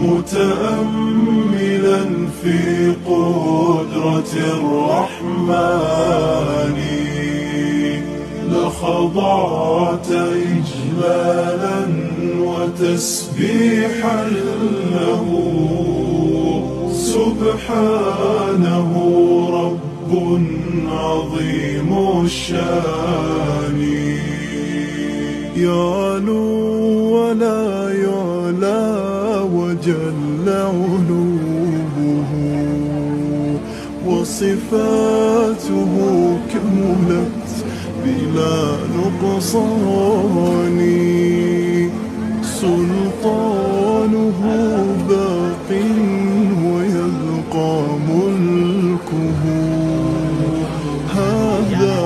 متأملا في قدرة الرحمن لخضعت إجلالا وتسبيحا له. سبحانه رب عظيم الشان، يعلو ولا يعلى وجل علوه، وصفاته كملت بلا نقصان. سلطانه باق ويبقى ملكه. هذا